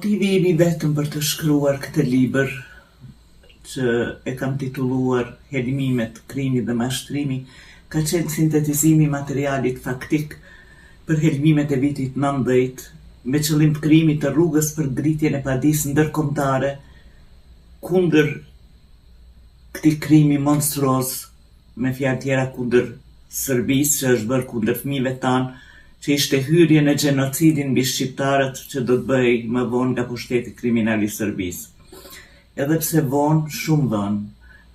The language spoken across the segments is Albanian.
Motivi im I vetëm për të shkruar këtë libër, që e kam titulluar Helmimet, krimi dhe mashtrimi, ka qenë sintetizimi I materialit faktik për helmimet e vitit 90, me qëllim të krijimit të rrugës për ngritjen e padisë ndërkombëtare kundër këtij krimi monstruoz, me fjalë tjera kundër Serbisë, që është bërë kundër fëmijëve tanë, që ishte hyrje në gjenocidin mbi shqiptarët që do të bëj më vonë nga pushteti kriminal I Serbisë. Edhe pse vonë, shumë vonë,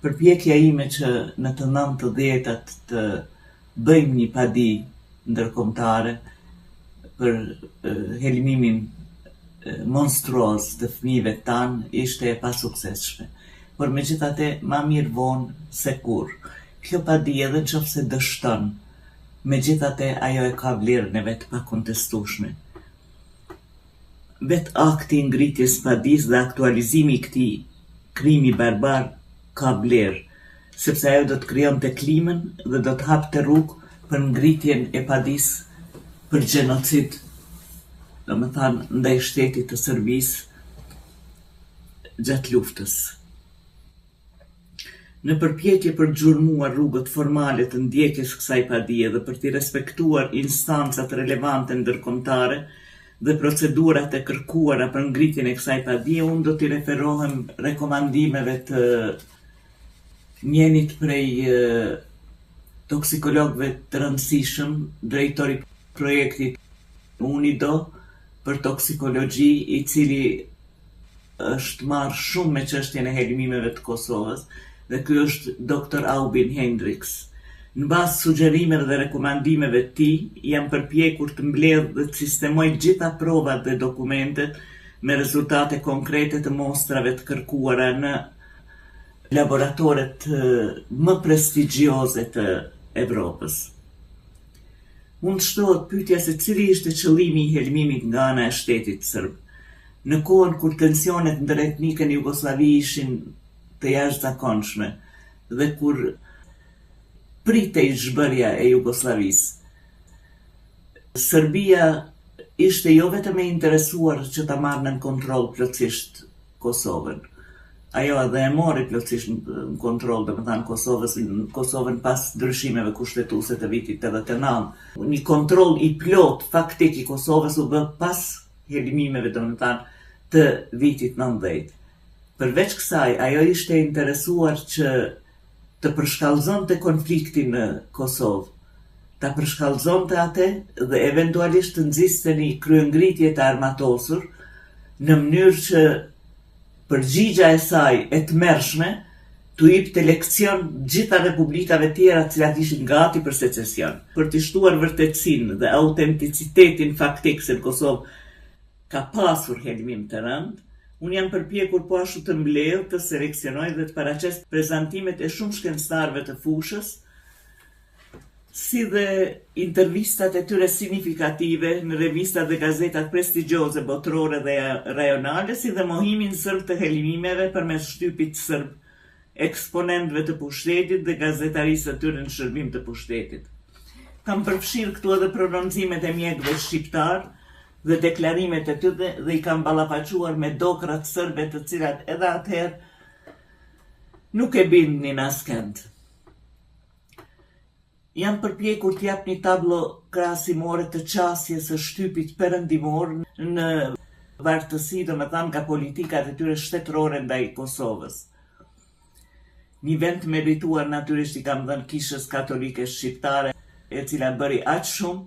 përpjekja ime që në të 90-at të bëjmë një padi ndërkombëtare për helmimin monstruoz të fëmijëve tanë ishte e pasuksesshme. Por megjithatë, ma mirë vonë se kurrë. Kjo padi edhe nëse dështon, megjithatë ajo e ka vlerën e vet pakontestueshme. Vet akti I ngritjes padisë dhe aktualizimi I këtij krimi barbar ka vlerë, sepse ajo do të krijonte klimën dhe do të hapte rrugë për ngritjen e padisë për gjenocid, domethënë ndaj shtetit të Serbisë gjatë luftës. Në përpjekje për të gjurmuar rrugët formale të ndjekjes kësaj padie dhe për të respektuar instancat relevante ndërkombëtare dhe procedurat e kërkuara për ngritjen e kësaj padie, unë do t'i referohem rekomandimeve të njenit prej toksikologëve të rëndësishëm, drejtori projektit UNIDO për toksikologji, I cili është marrë shumë me çështjen e helmimeve të Kosovës, dhe ky është Dr. Aubin Hendricks. Në bazë sugjerimeve dhe rekomandimeve të tij, jam përpjekur të mbledh dhe të sistemoj gjitha provat dhe dokumentet me rezultate konkrete të mostrave të kërkuara në laboratoret më prestigjioze të Evropës. Mund shtohet pyetja se cili ishte qëllimi I helmimit nga ana e shtetit serb. Në kohën kur tensionet ndëretnike në Jugosllavi ishin të jashtëzakonshme dhe kur pritej zhbërja e Jugosllavisë. Serbia ishte jo vetëm e interesuar që ta marrë në kontroll plotësisht Kosovën. Ajo edhe e mori plotësisht në kontroll, domethënë Kosovën pas ndryshimeve kushtetuese të vitit 89. Një kontroll I plot faktik I Kosovës u bë pas helmimeve, domethënë të vitit 90. Përveç kësaj, ajo ishte interesuar që të përshkallëzonte konfliktin në Kosovë, ta përshkallëzonte atë dhe eventualisht të nxiste një kryengritje të armatosur në mënyrë që përgjigja e saj e tmerrshme t'u jepte leksion gjitha republikave tjera të cilat ishin gati për secesion. Për të shtuar vërtetësinë dhe autenticitetin faktik se në Kosovë ka pasur helmim të rënd, unë jam përpjekur po ashtu të mbledh, të seleksionoj dhe të paraqes prezantimet e shumë shkencëtarëve të fushës, si dhe intervistat e tyre signifikative në revistat dhe gazetat prestigjioze botërore dhe rajonale, si dhe mohimin serb të helmimeve përmes shtypit serb, eksponentëve të pushtetit dhe gazetarisë të tyre në shërbim të pushtetit. Kam përfshirë këtu edhe prononzimet e mjekëve shqiptar dhe deklarimet e tyre dhe I kam ballafaquar me dokrat serbe të cilat edhe atëherë nuk e bindnin askënd. Jam përpjekur të jap një tablo krahasimore të qasjes së shtypit perëndimor në vartësi, domethënë nga politikat e tyre shtetërore ndaj Kosovës. Një vend të merituar natyrisht I kam dhënë Kishës Katolike Shqiptare, e cila bëri aq shumë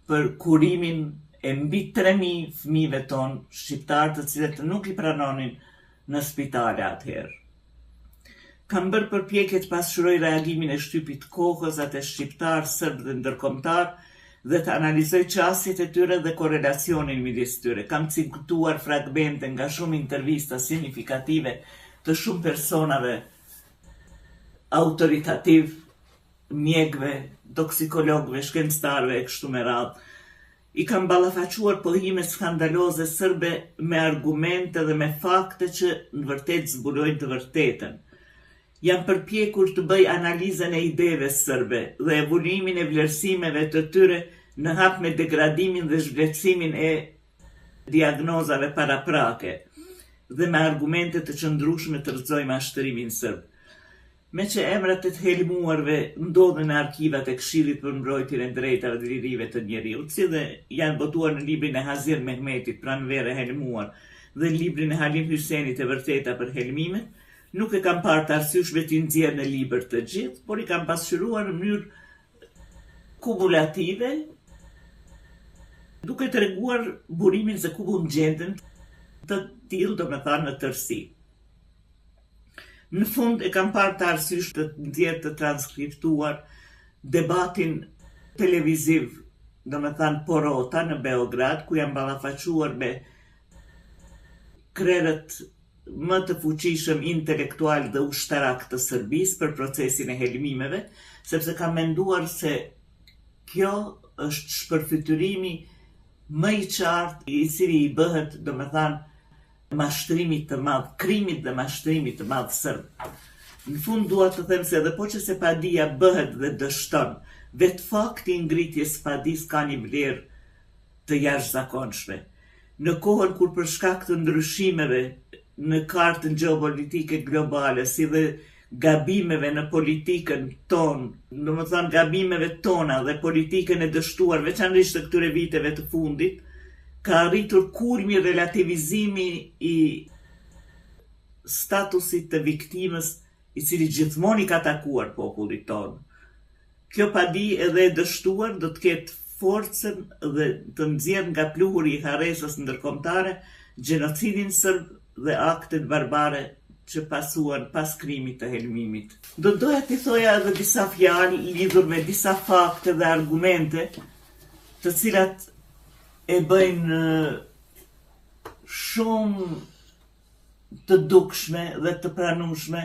për kurimin e mbi 3.000 fëmijëve tonë shqiptarë të cilët nuk I pranonin në spitale atëherë. Kam bërë përpjekje të pasqyroj reagimin e shtypit kohës atë shqiptar, serb dhe ndërkombëtar dhe të analizoj qasjet e tyre dhe korelacionin midis tyre. Kam cituar fragmente nga shumë intervista signifikative të shumë personave autoritativ, mjekëve, toksikologëve, shkencëtarëve e kështu me radhë. I kam ballafaquar pohime skandaloze serbe me argumente dhe me fakte që në vërtet zbulojnë të vërtetën. Jam përpjekur të bëj analizën e ideve serbe dhe evoluimin e vlerësimeve të tyre në hap me degradimin dhe zhvlerësimin e diagnozave paraprake dhe me argumente të qëndrueshme të rrëzoj mashtërimin sërb. Me që emrat e të helmuarve ndodhen në arkivat e Këshillit për mbrojtjen e drejtave dhe lirive të njeriut, si dhe janë botuar në librin e Hazir Mehmetit, Pranvere e helmuar, dhe librin e Halim Hysenit e vërteta për helmimet, nuk e kam parë të arsyeshme t'i nxjerrë në libër të gjithë, por i kam pasqyruar në mënyrë kumulative, duke treguar burimin se ku mund gjenden të tillë, domethënë në tërësi. Në fund e kam parë të arsyeshme të nxjerrë të transkriptuar debatin televiziv, domethënë Porota në Beograd, ku janë ballafaquar me krerët më të fuqishëm intelektual dhe ushtarak të Serbisë për procesin e helmimeve, sepse kam menduar se kjo është shpërfytyrimi më i qartë i cili i bëhet, domethënë, mashtrimit të madh, krimit dhe mashtrimit të madh sërb. Në fund dua të them se edhe po që se padia bëhet dhe dështon, vetë fakti i ngritjes padis ka një vlerë të jashtëzakonshme. Në kohën kur për shkak të ndryshimeve në kartën gjeopolitike globale, si dhe gabimeve në politikën tonë, domethënë gabimeve tona dhe politikën e dështuar, veçanërisht të këtyre viteve të fundit, ka arritur kulmi relativizimi i statusit të viktimës i cili gjithmonë i ka takuar popullit tonë. Kjo padi edhe e dështuar do të ketë forcën dhe të nxjerrë nga pluhuri i harresës ndërkombëtare gjenocidin sërb dhe aktet barbare që pasuan pas krimit të helmimit. Do doja t'i thoja edhe disa fjalë lidhur me disa fakte dhe argumente të cilat e bëjnë shumë të dukshme dhe të pranueshme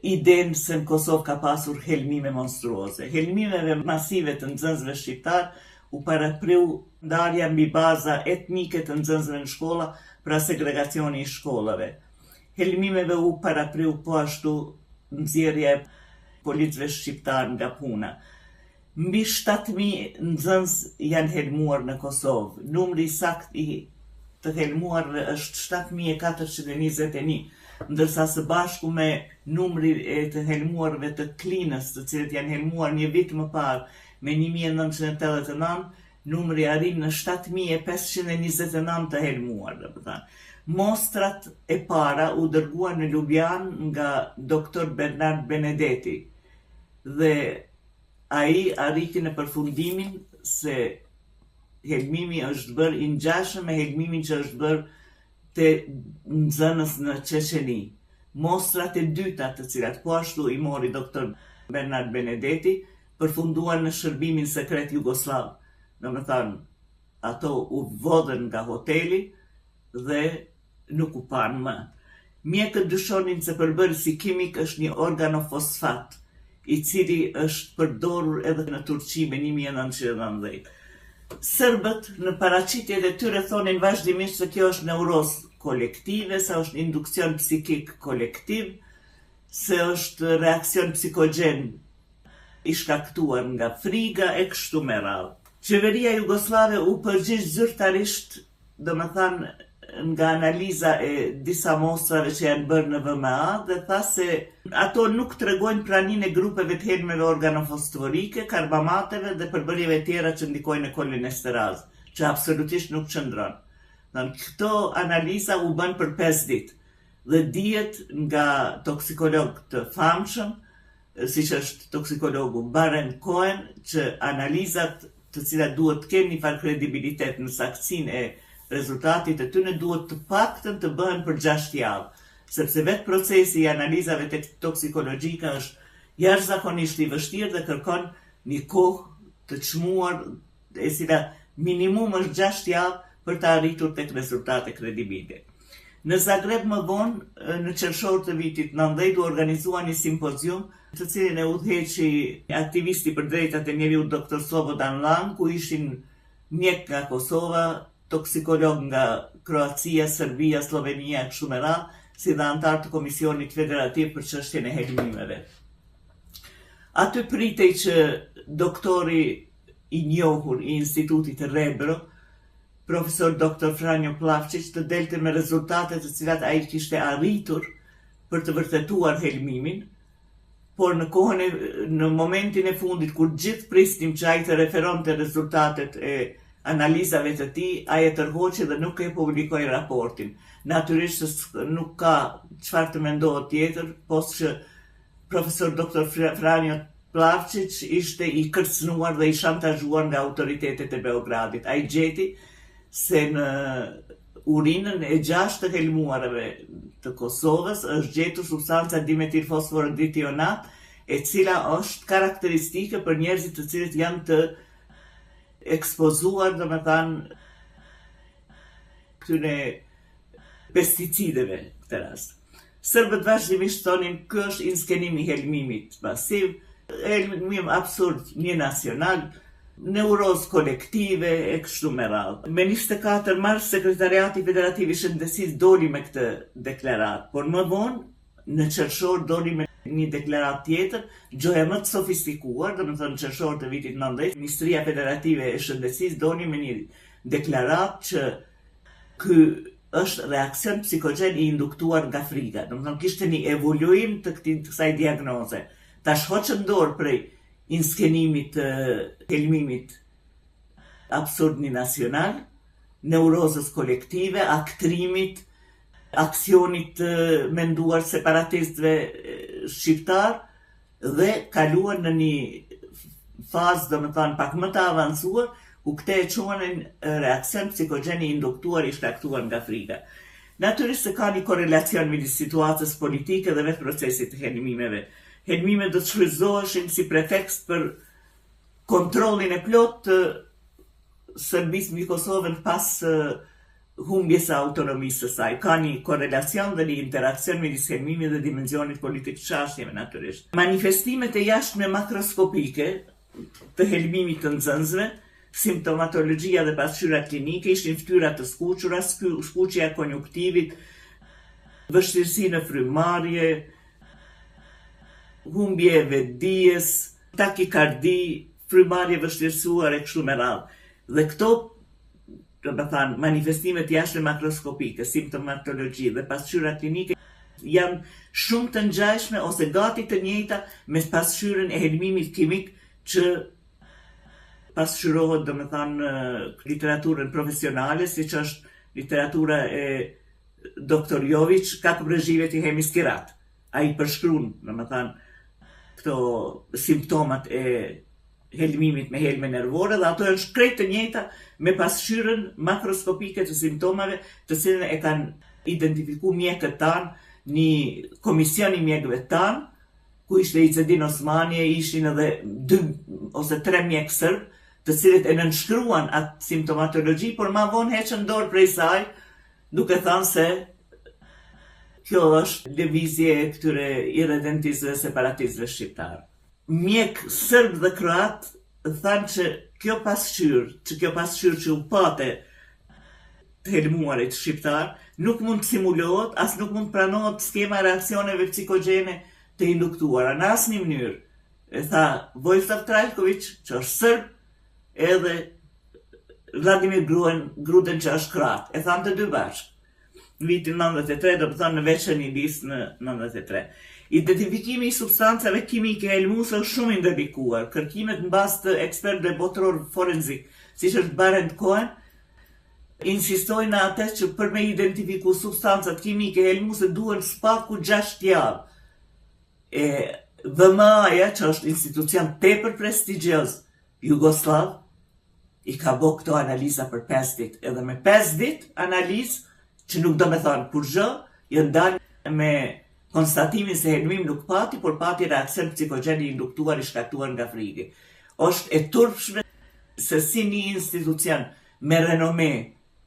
idenë se në Kosovë ka pasur helmime monstruoze. Helmimeve masive të nxënësve shqiptar u parapriu ndarja mbi baza etnike të nxënësve në shkolla, pra segregacioni i shkollave. Helmimeve u parapriu po ashtu nxjerrja e policëve shqiptar nga puna. Mbi 7.000 nxënës janë helmuar në Kosovë. Numri sakt i të helmuarve është 7.421, ndërsa së bashku me numri e të helmuarve të Klinës, të cilët janë helmuar një vit më parë, me 1989, numri arrin në 7.529 të helmuar. Mostrat e para u dërguan në Ljubljan nga doktor Bernard Benedetti dhe ai arriti në përfundimin se helmimi është bërë i ngjashëm me helmimin që është bërë te nxënës në Çeçeni. Mostrat e dyta, të cilat po ashtu i mori doktor Bernard Benedetti, përfunduan në shërbimin sekret jugoslav. Domethënë, ato u vodhen nga hoteli dhe nuk u panë më. Mjekët dyshonin se përbërësi kimik është një organofosfat, i cili është përdorur edhe në Turqi me 1919. Serbët në paraqitjet e tyre thonin vazhdimisht se kjo është neurozë kolektive, se është induksion psikik kolektiv, se është reakcion psikogjen i shkaktuar nga friga e kështu me radhë. Qeveria jugoslave u përgjigj zyrtarisht, domethënë nga analiza e disa mostrave që janë bërë në VMA dhe tha se ato nuk tregojnë praninë e grupeve të helmeve organofosforike, karbamateve dhe përbërjeve tjera që ndikojnë në kolinesteraz, që absolutisht nuk qëndron. Këto analiza u bën për 5 ditë dhe dihet nga toksikolog të famshëm, siç është toksikologu Baren Cohen, që analizat të cilat duhet të kenë një farë kredibilitet në saktësinë e rezultatit e tyre duhet të paktën të bëhen për 6 javë, sepse vetë procesi i analizave toksikologjike është jashtëzakonisht i vështirë dhe kërkon një kohë të çmuar, e cila minimum është 6 javë për të arritur tek rezultate kredibile. Në Zagreb më vonë, në qershor të vitit 90, u organizua një simpozium, të cilin e udhëheqi aktivisti për drejtat e njeriut Dr. Slobodan Lang, ku ishin mjek nga Kosova, toksikolog nga Kroacia, Serbia, Slovenia e kështu me radhë, si dhe antar të Komisionit Federativ për çështjen e helmimeve. Aty pritej që doktori i njohur i Institutit Rebro profesor Dr. Franjo Plavčić të delte me rezultate të cilat ai kishte arritur për të vërtetuar helmimin, por në momentin e fundit, kur gjithë prisnim që ai të referonte rezultatet e analizave të tij, ai e tërhoqi dhe nuk e publikoi raportin. Natyrisht nuk ka çfarë të mendohet tjetër, post që profesor Dr. Franjo Plavčić ishte i kërcënuar dhe i shantazhuar nga autoritetet e Beogradit. Ai gjeti se në urinën e 6 të helmuarve të Kosovës është gjetur substanca dimetilfosforodithionat, e cila është karakteristike për njerëzit të cilët janë të ekspozuar, domethënë, këtyre pesticideve këtë rast. Serbët vazhdimisht thonin ky është inskenim i helmimit masiv, helmim absurd, një nacional, neuroz kolektive e kështu me radhë. Me 24 mars, Sekretariati Federativ i Shëndetësisë doli me këtë deklarat, por më vonë në qershor doli me një deklarat tjetër, gjoja më të sofistikuar, domethënë qershor të vitit 90, Ministria Federative e Shëndetësisë doli me një deklarat që ky është reakcion psikogjen i induktuar nga frika. Domethënë kishte një evoluim të kësaj diagnoze. Tash hoqën dorë prej inskenimit të helmimit absurd një nacional, neurozës kolektive, aktrimit, aksionit të menduar separatistëve shqiptar dhe kaluar në një fazë, domethënë, pak më të avancuar, ku këte e quhen reakcion psikogjen i induktuar i shkaktuar nga frika. Natyrisht se ka një korelacion midis situatës politike dhe vetë procesit të helmimeve. Helmimet do të shfrytëzoheshin si pretekst për kontrollin e plot të Serbisë mbi Kosovën pas humbjes së autonomisë së saj. Ka një korelacion dhe një interakcion midis helmimit dhe dimensionit politik të çështjeve natyrisht. Manifestimet e jashtme makroskopike të helmimit të nxënësve, simptomatologjia dhe pasqyra klinike ishin ftyra të skuqura, skuqja e konjuktivit, vështirësi në frymëmarrje, humbje e vetdijes, takikardi, frymëmarrje vështirësuar e kështu me radhë. Dhe këto, domethënë, manifestimet jashtme makroskopike, simptomatologji dhe pasqyra klinike janë shumë të ngjashme ose gati të njëjta me pasqyrën e helmimit kimik që pasqyrohet, domethënë, literaturën profesionale, siç është literatura e Dr. Jović, kakëbrëzhivet i Hemiskirat. Ai përshkruan, domethënë, këto simptomat e helmimit me helme nervore dhe ato janë shkrejt të njëjta me pasqyrën makroskopike të simptomave të cilën e kanë identifikuar mjekët tanë, një komision i mjekëve tanë, ku ishte Izedin Osmani, ishin edhe 2 ose 3 mjekë serb, të cilët e nënshkruan atë simptomatologji, por ma vonë heqën dorë prej saj, duke thënë se kjo është lëvizje e këtyre irredentistëve separatistëve shqiptar. Mjek serb dhe kroat thanë që kjo pasqyrë që u pate të helmuarit shqiptar nuk mund të simulohet, as nuk mund të pranohet skema e reaksioneve psikogjene të induktuara në asnjë mënyrë. E tha Vojislav Trajković, që është serb, edhe Vladimir Gruden, që është kroat. E thanë të dy bashkë. Në vitin 93, do të thonë në veçën një listë në 93. Identifikimi i substancave kimike helmuese është shumë i ndërlikuar. Kërkimet në bazë të ekspertëve botror forenzik, siç është Barend Cohen, insistojnë në atë që për me identifiku substancat kimike helmuese duhen spaku 6 javë. VMA-ja, që është institucion tepër prestigjioz jugoslav, i ka bo këto analiza për 5 ditë. Edhe me 5 ditë analizë, që nuk do me thonë kur gjë, jënë dalë me konstatimin se helmim nuk pati, por pati reakcion psikogjen i induktuar i shkaktuar nga friki. Është e turpshme se si një institucion me renome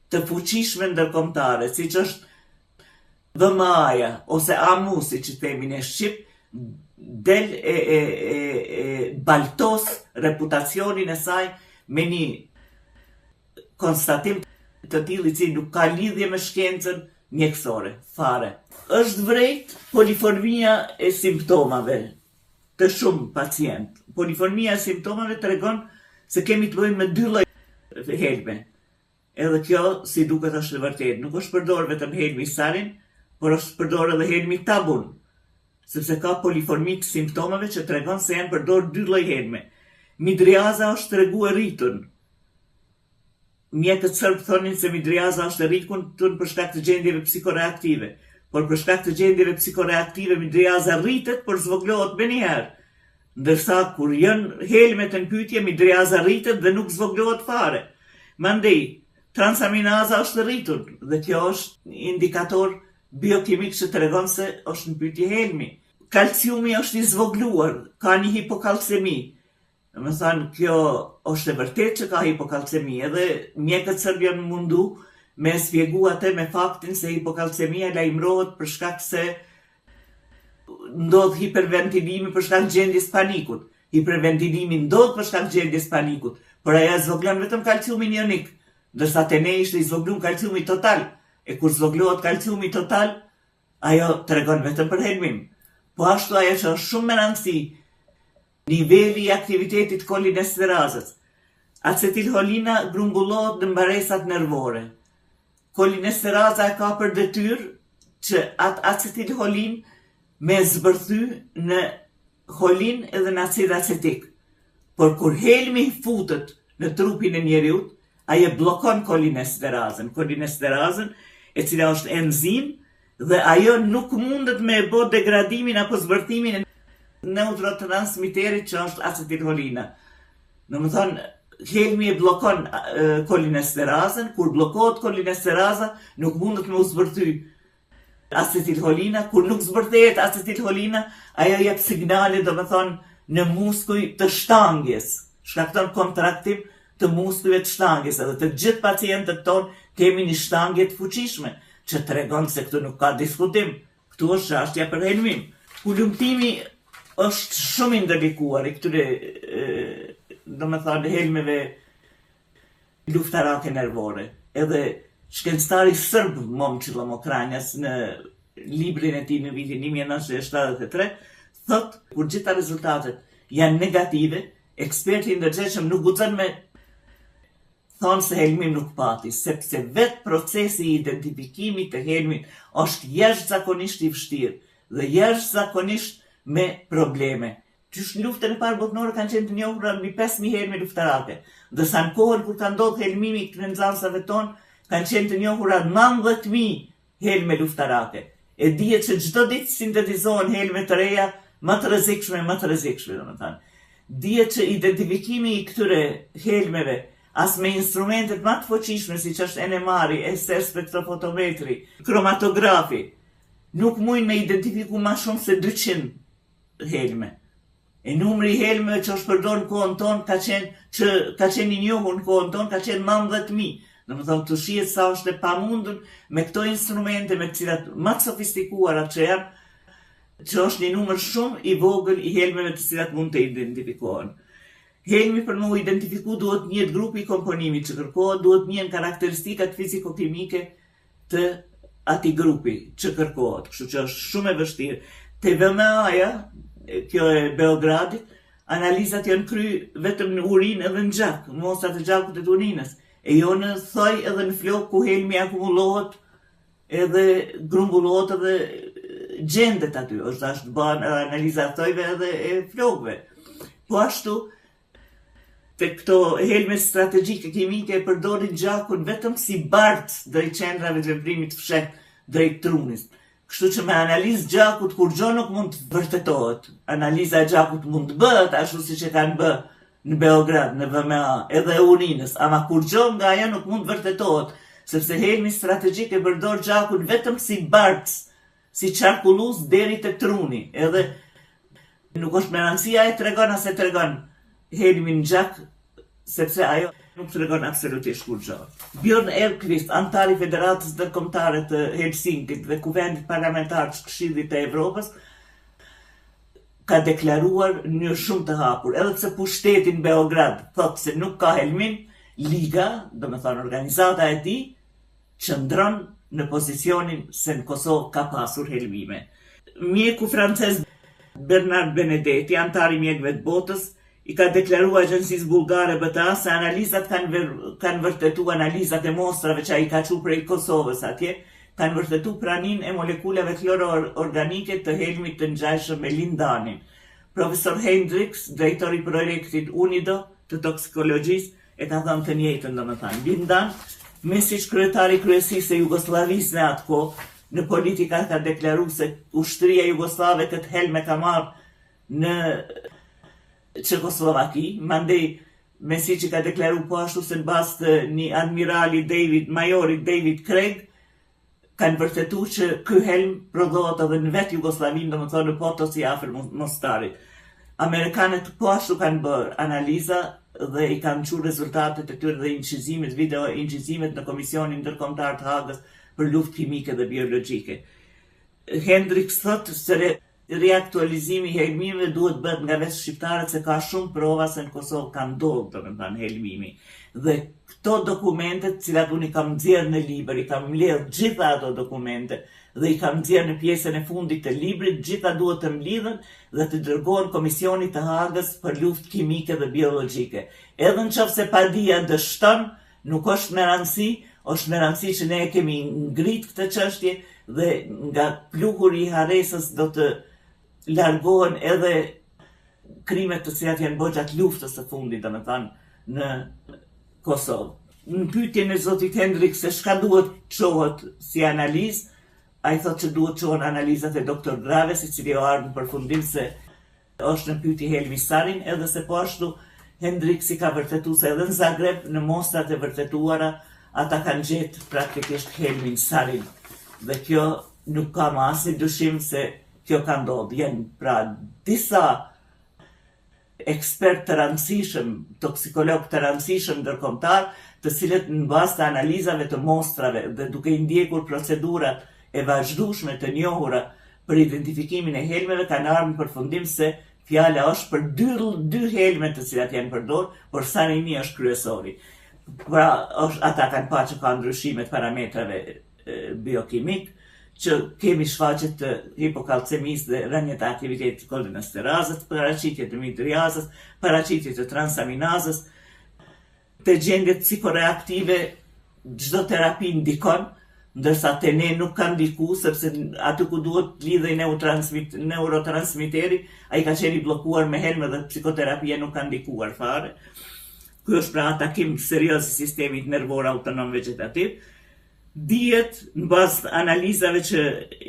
të fuqishme ndërkombëtare, siç është VMA-ja ose AMU-si që themin e Shqip, del e baltos reputacionin e saj me një konstatim të tillë i cili nuk ka lidhje me shkencën mjekësore, fare. Është vërejt poliformia e simptomave të shumë pacient. Poliformia e simptomave tregon se kemi të bëjmë me 2 lloje helme. Edhe kjo, si duket, është e vërtet. Nuk është përdor vetëm Helmi Sarin, por është përdor edhe Helmi Tabun, sepse ka poliformi të simptomeve që tregon se janë përdor dy lloj helme. Midriaza është tregu e rritun. Mjekët sërbë thonin se midriaza është e rritun për shkak të gjendjeve psikoreaktive, por për shkak të gjendjeve psikoreaktive midriaza rritet, por zvoglohet me njëherë. Ndërsa kur janë helmet në pyetje, midriaza rritet dhe nuk zvoglohet fare. Mandej, transaminaza është rritur dhe kjo është indikator biokimik që tregon se është në pyetje helmi. Kalciumi është i zvogluar, ka një hipokalcemi. Më thënë, kjo është e vërtet që ka hipokalcemi, edhe mjekët sërbë janë mundu me spjegu atë me faktin se hipokalcemia lajmërohet për shkak se ndodh hiperventilimi për shkak gjendjes panikut. Hiperventilimi ndodh për shkak gjendjes panikut, por ajo zvoglon vetëm kalciumin ionik, ndërsa te ne ishte i zvoglun kalciumi total, e kur zvoglohet kalciumi total, ajo tregon vetëm për helmim. Po ashtu ajo që është shumë me rëndësi, niveli i aktivitetit kolinesterazës. Acetilholina grumbullohet në mbaresat nervore. Kolinesteraza e ka për detyrë që atë acetilholin me zbërthy në holin edhe në acid acetik. Por kur helmi futet në trupin e njeriut, ajo blokon kolinesterazën. Kolinesterazën, e cila është enzim, dhe ajo nuk mundet me bë degradimin apo zbërthimin e neurotransmiterit që është acetilholina. Në më thonë, helmi e blokon kolinesterazën, kur blokohet kolinesteraza, nuk mundet me u zbërthy acetilholina, kur nuk zbërthehet acetilholina, ajo jep signale, do më thonë, në muskuj të shtangjes, shkakton kontraktim të muskujve të shtangjes, edhe të gjithë pacientët tonë kemi një shtangje të fuqishme, që tregon se këtu nuk ka diskutim, këtu është çështja për helmim. Kulumtimi është shumë i ndërlikuar i këtyre, do më thonë, helmeve luftarake nervore. Edhe shkencëtari sërb Momčilo Mokranjas në librin e tij në vitin 1973 thot kur gjitha rezultatet janë negative, eksperti i ndërgjegjshëm nuk guxon me thonë se helmim nuk pati, sepse vetë procesi i identifikimit të helmit është jashtëzakonisht i vështirë dhe jashtëzakonisht me probleme. Qysh në luftën e parë botërore kanë qenë të njohura mbi 5.000 helme luftarake, ndërsa në kohën kur ka ndodhur helmimi këtyre nxënësave tonë, kanë qenë të njohura 90.000 helme luftarake. E dihet që çdo ditë sintetizohen helme të reja më të rrezikshme, domethënë. Dihet që identifikimi i këtyre helmeve as me instrumentet më të fuqishme siç është NMR-i, SR spektrofotometri, kromatografi, nuk mujnë me identifiku më shumë se 200 helme. E numri i helmeve që është përdorur në kohën tonë ka qenë i njohur në kohën tonë, ka qenë 90.000. Domethënë të shihet sa është e pamundur me këto instrumente me të cilat më të sofistikuara që janë, që është një numër shumë i vogël i helmeve të cilat mund të identifikohen. Helmi për mu identifiku duhet njët grupi i komponimit që kërkohet, duhet njën karakteristikat fiziko-kimike të ati grupi që kërkohet, kështu që është shumë e vështirë. Te VMA-ja, kjo e Beogradit, analizat janë kry vetëm në urinë edhe në gjak, mostrat e gjakut e të urinës, e jo në thoj edhe në flok ku helmi akumulohet edhe grumbullohet edhe gjendet aty, është ashtë bën analizat thojve edhe e flokve. Po ashtu, të këto helme strategjike kimike e përdorin gjakun vetëm si bartë drejt qendrave të veprimit fshehtë drejt trunit. Kështu që me analizë gjakut kur gjë nuk mund të vërtetohet. Analiza e gjakut mund të bëhet ashtu siç e kanë bë në Beograd, në VMA, edhe e urinës, ama kur gjë nga ajo nuk mund të vërtetohet, sepse helmi strategjik e përdor gjakun vetëm si bartë, si qarkullues deri te truni. Edhe nuk është me rëndësia e tregon as e tregon helmin gjak, sepse ajo nuk tregon absolutisht kur gjë. Björn Elkvist, antar i Federatës Ndërkombëtare të Helsinkit dhe Kuvendit Parlamentar të Këshillit të Evropës, ka deklaruar në mënyrë shumë të hapur, edhe pse pushteti në Beograd thotë se nuk ka helmin, Liga, domethënë organizata e tij, qëndron në pozicionin se në Kosovë ka pasur helmime. Mjeku francez Bernard Benedetti, antar i mjekëve të botës, i ka deklaruar agjencisë bullgare BTA se analizat kanë vërtetu analizat e mostrave që ai ka çu prej Kosovës atje, kanë vërtetu praninë e molekulave kloroorganike të helmit të ngjashëm me lindanin. Profesor Hendricks, drejtori i projektit UNIDO të toksikologjisë, e ka thënë të njëjtën domethënë. Lindan, Mesić, kryetari kryesisë e Jugosllavisë në atë kohë, në politika ka deklaruar se ushtria jugoslave këtë helme ka marrë në Çekoslovaki, mandej Mesić ka deklaruar po ashtu se në bazë të një admirali majori David Craig, kanë vërtetu që ky helm prodhohet edhe në vetë Jugosllavinë, domethënë në Potosi afër Mostarit. Amerikanët po ashtu kanë bërë analiza dhe i kanë çuar rezultatet e tyre dhe incizimit, video incizimet në Komisionin Ndërkombëtar të Hagës për luftë kimike dhe biologjike. Hendricks thotë se reaktualizimi i helmimeve duhet bëhet nga vetë shqiptarët se ka shumë prova se në Kosovë ka ndodhur domethënë helmimi. Dhe këto dokumente, të cilat unë i kam nxjerrë në libër, i kam mbledhur gjitha ato dokumente dhe i kam nxjerrë në pjesën e fundit të librit, gjitha duhet të mlidhen dhe të dërgohen Komisionit të Hagës për luftë kimike dhe biologjike. Edhe nëse padia dështon, nuk është me rëndësi, është me rëndësi që ne kemi ngrit këtë çështje dhe nga pluhuri i harresës do të largohen edhe krimet të cilat janë bërë gjatë luftës së fundit, domethënë në Kosovë. Në pyetjen e zotit Hendricks se çka duhet çohet si analizë, ai thotë që duhet çohen analizat e doktor Graves, i cili ardhi në përfundim se është në pyetje Helmi Sarin, edhe se po ashtu Hendricks i ka vërtetuar se edhe në Zagreb në mostrat e vërtetuara ata kanë gjetë praktikisht Helmin Sarin. Dhe kjo nuk ka më asnjë dyshim se kjo ka ndodhur. Janë pra disa ekspert të rëndësishëm, toksikolog të rëndësishëm ndërkombëtar, të cilët në bazë të analizave të mostrave dhe duke i ndjekur procedurat e vazhdueshme të njohura për identifikimin e helmeve, kanë ardhur në përfundim se fjala është për dy helme të cilat janë përdorur, por Sarimi është kryesori. Pra, ata kanë parë që ka ndryshime të parametrave biokimik, që kemi shfaqje të hipokalcemisë dhe rënje të aktivitetit të kolinesterasës, paraqitje të midriazës, paraqitje të transaminazës, të gjendjet psikoreaktive, çdo terapi ndikon, ndërsa te ne nuk ka ndiku, sepse aty ku duhet lidhej neurotransmiteri, ai ka qenë i bllokuar me helmë dhe psikoterapia nuk ka ndikuar fare. Ky është pra atakim serioz i sistemit nervor autonom vegetativ. Dihet në bazë analizave që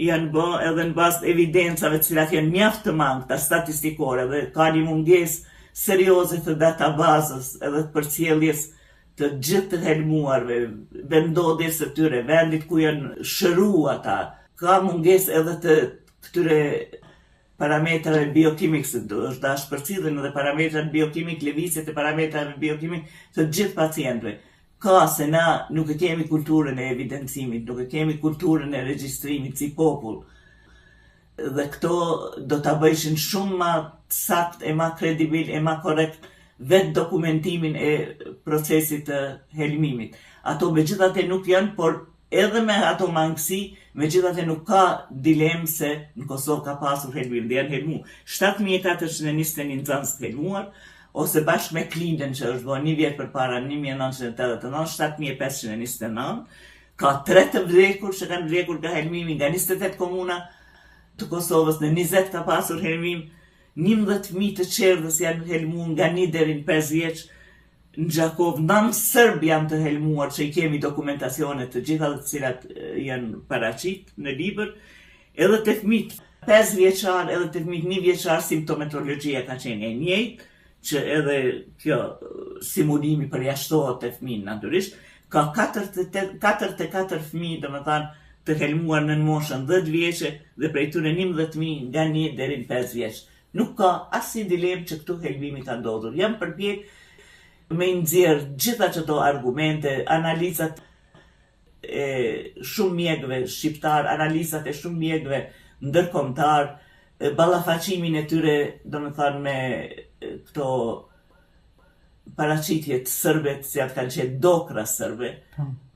janë bë edhe në bazë evidencave të cilat janë mjaft të mangëta statistikore dhe ka një mungesë serioze të databazës edhe të përcjelljes të gjithë të helmuarve, vendodjes së tyre, vendit ku janë shëruar ata. Ka mungesë edhe të këtyre parametrave biokimik, se është dash përcjellën edhe parametrat biokimik, lëvizjet e parametrave biokimik të gjithë pacientëve. Ka se na nuk e kemi kulturën e evidencimit, nuk e kemi kulturën e regjistrimit si popull. Dhe këto do ta bëjshin shumë më sakt e më kredibil e më korrekt vetë dokumentimin e procesit të helmimit. Ato megjithatë nuk janë, por edhe me ato mangësi, megjithatë nuk ka dilemë se në Kosovë ka pasur helmim dhe janë helmu 7421 nxënës të helmuar, ose bashkë me Klindën që është bërë një vjet përpara 1989, 7529, ka 3 të vdekur që kanë vdekur nga helmimi nga 28 komuna të Kosovës, në 20 ka pasur helmim, 11.000 të qerdhës janë helmuar nga 1 deri në 5 vjeç, në Gjakov, 9 Serb janë të helmuar që i kemi dokumentacionet të gjitha të cilat janë paraqit në libër, edhe të fëmijët 5 vjeçar, edhe të fëmijët 1 vjeçar simptomatologjia ka qenë e njëjtë, që edhe kjo simulimi përjashtohet të fëmijë natyrisht, ka 44 fëmijë, domethënë, të helmuar në moshën 10 vjeçe dhe prej tyre 11.000 nga 1 deri në 5 vjeç. Nuk ka asnjë dilemë që këtu helmimi ka ndodhur. Jam përpjek me nxjerr gjitha çdo argumente, analizat e shumë mjekëve shqiptar, analizat e shumë mjekëve ndërkombëtar, ballafaqimin e tyre, domethënë me këto paraqitjet sërbe të cilat kanë qenë dokra sërbe,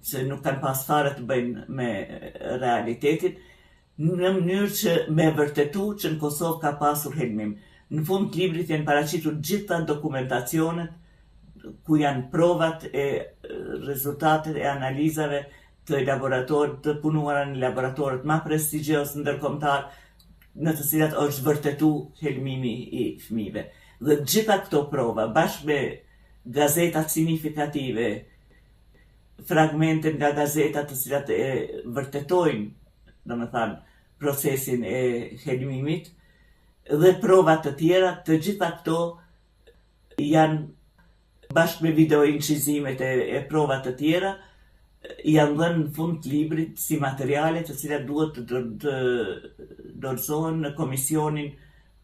se nuk kanë pas fare të bëjnë me realitetin, në mënyrë që me vërtetu që në Kosovë ka pasur helmim. Në fund të librit janë paraqitur gjitha dokumentacionet ku janë provat e rezultatet e analizave të laboratorit të punuara në laboratorët më prestigjioz ndërkombëtar, në të cilat është vërtetu helmimi i fëmijëve. Dhe gjitha këto prova, bashkë me gazetat signifikative, fragmente nga gazetat të cilat e vërtetojnë, domethënë, procesin e helmimit, dhe provat të tjera, të gjitha këto janë bashkë me video incizimet e provat të tjera, janë dhënë në fund të librit si materiale të cilat duhet të dorëzohen në Komisionin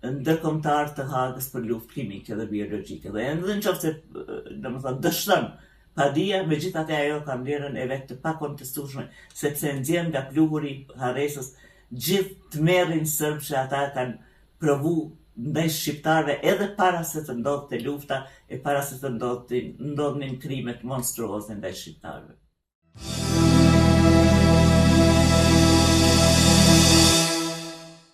Ndërkombëtar të Hagës për luftë kimike dhe biologjike. Dhe edhe nëse domethënë dështon padia, megjithatë ajo ka vlerën e vet të pakontestueshme, sepse nxjerr nga pluhuri harresës gjithë tmerrin serb që ata kanë provu ndaj shqiptarëve edhe para se të ndodhte lufta e para se të ndodhnin krimet monstruoze ndaj shqiptarëve.